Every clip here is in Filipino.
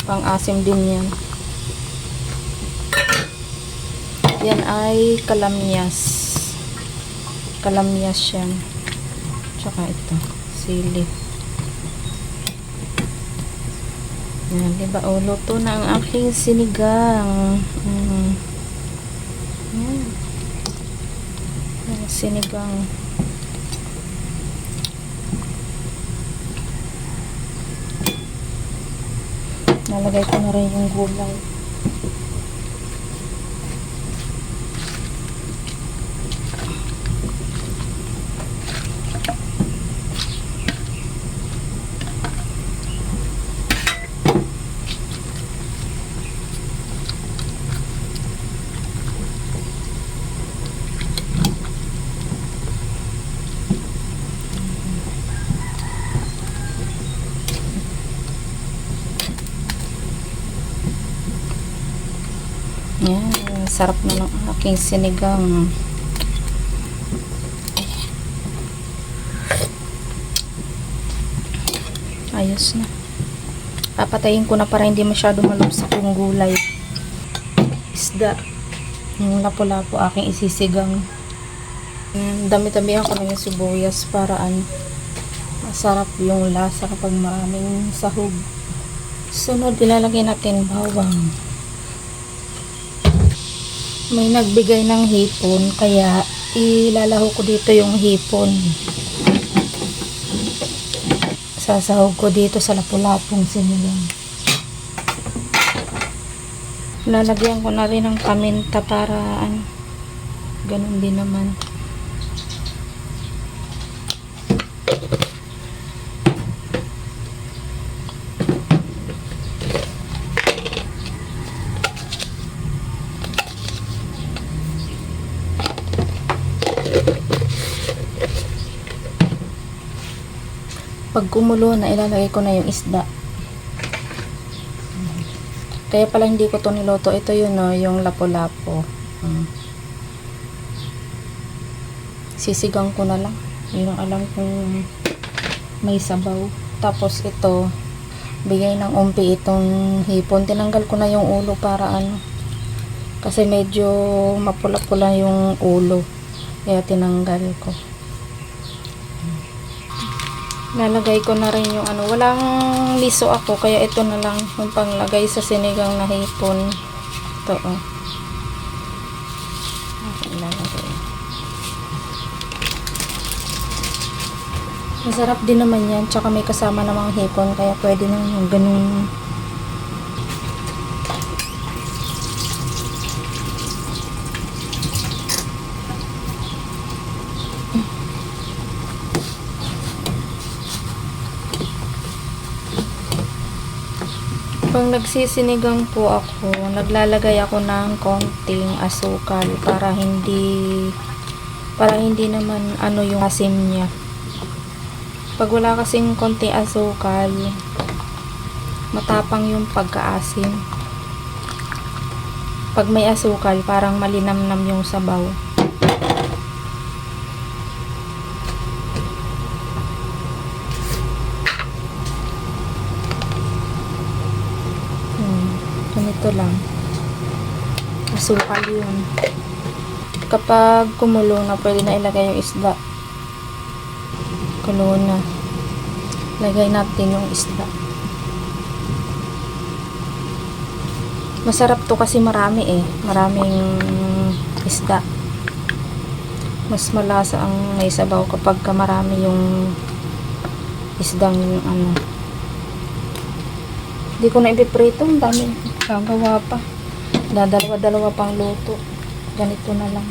Pang-asim din yan. Yan ay kalamyas. Kalamyas yan. Tsaka ito, sili. Yan, diba? O, luto na ang aking sinigang. Yan. Yan, sinigang. Nalagay ko na rin yung gulay. Yan, sarap na ng aking sinigang. Ayos na. Papatayin ko na para hindi masyado malubsak yung gulay. Isda. Yung lapo-lapo aking isisigang. Dami-damihan ko na yung sibuyas para masarap yung lasa kapag maraming sahog. Sunod, ilalagay natin bawang. May nagbigay ng hipon, kaya ilalaho ko dito yung hipon. Sasahog ko dito sa lapu-lapong sinigang. Lalagyan ko na rin ng paminta para ganun din naman. Pag kumulo na, ilalagay ko na yung isda. Kaya pala hindi ko to niloto. Ito yun, no, yung lapo-lapo. Sisigang ko na lang. Yun ang alam kong may sabaw. Tapos ito, bigay ng umpi itong hipon. Tinanggal ko na yung ulo para kasi medyo mapula-pula yung ulo. Kaya tinanggal ko. Lalagay ko na rin yung walang liso ako, kaya ito na lang yung panglagay sa sinigang na hipon. Ito, ilalagay. Masarap din naman yan, tsaka may kasama namang hipon, kaya pwede na yung ganun. Pag nagsisinigang po ako, naglalagay ako ng konting asukal para hindi naman yung asim niya. Pag wala kasing konting asukal, matapang yung pagkaasim. Pag may asukal, parang malinamnam yung sabaw. Ganito lang. Asukal yun. Kapag kumulo na, pwede na ilagay yung isda. Kulo na. Lagay natin yung isda. Masarap to kasi marami maraming isda. Mas malasa ang may sabaw kapag marami yung isdang Hindi ko na ipiprito, ang dami gagawa pa. Dadalawa-dalawa pang luto. Ganito na lang.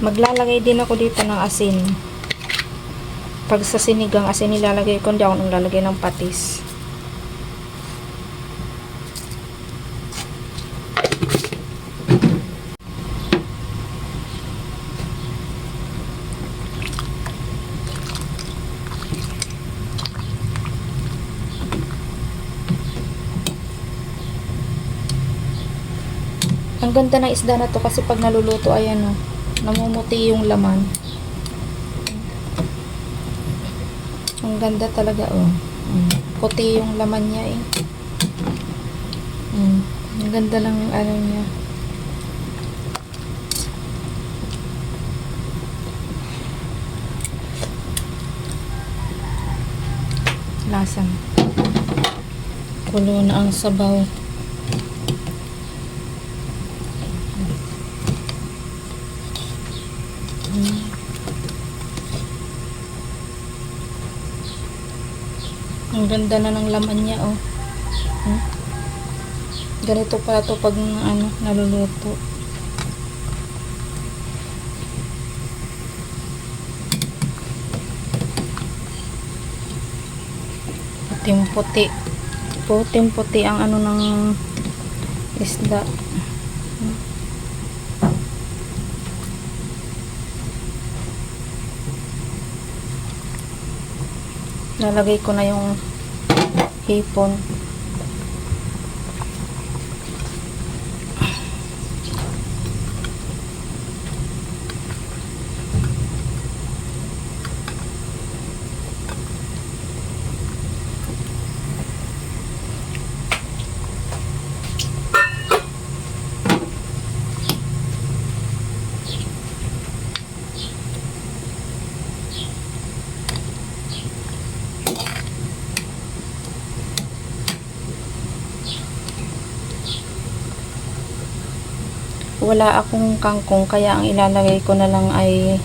Maglalagay din ako dito ng asin. Pag sa sinigang asin nilalagay ko, hindi ako nang lalagay ng patis. Ang ganda ng isda na to kasi pag naluluto, ayan o, namumuti yung laman. Ang ganda talaga oh. Puti yung laman niya eh. Ang ganda ng ano niya. Lasang. Kulo na ang sabaw. Ang ganda na ng laman niya oh. Ganito pala to pag ano, naluluto. Puting-puti. Puting-puti ang ano ng isda. Lalagay ko na yung hipon. Wala akong kangkong kaya ang ilalagay ko na lang ay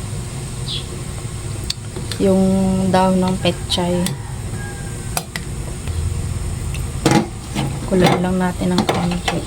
yung daon ng pechay. Kulang lang natin ng konti.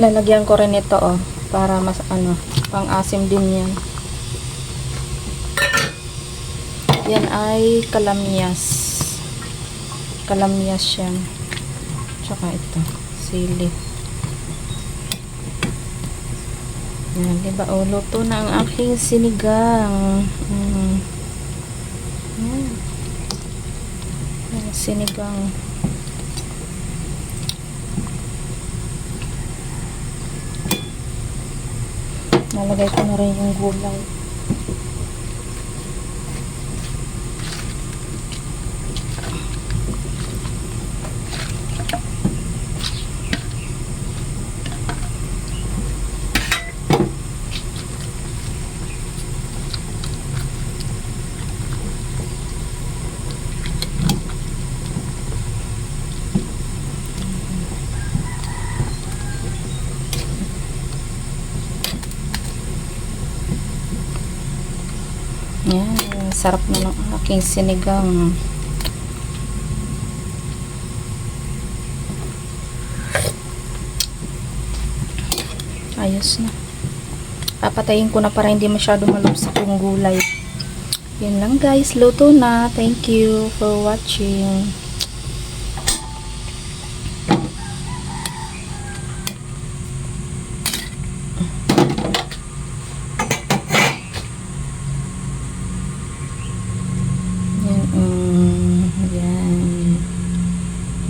Lalagyan ko rin ito oh, para mas ano, pang-asim din yan. Yan ay kalamyas. Kalamyas yan. Tsaka ito, sili. Yan, diba? O, luto na ang aking sinigang. Yan. Yan, sinigang. Nalagay ko na rin yung gulay. Yan, sarap na ng aking sinigang. Ayos na. Papatayin ko na para hindi masyado malubsak yung gulay. Yan lang guys, luto na. Thank you for watching.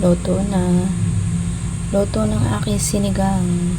Luto na. Luto ng aking sinigang.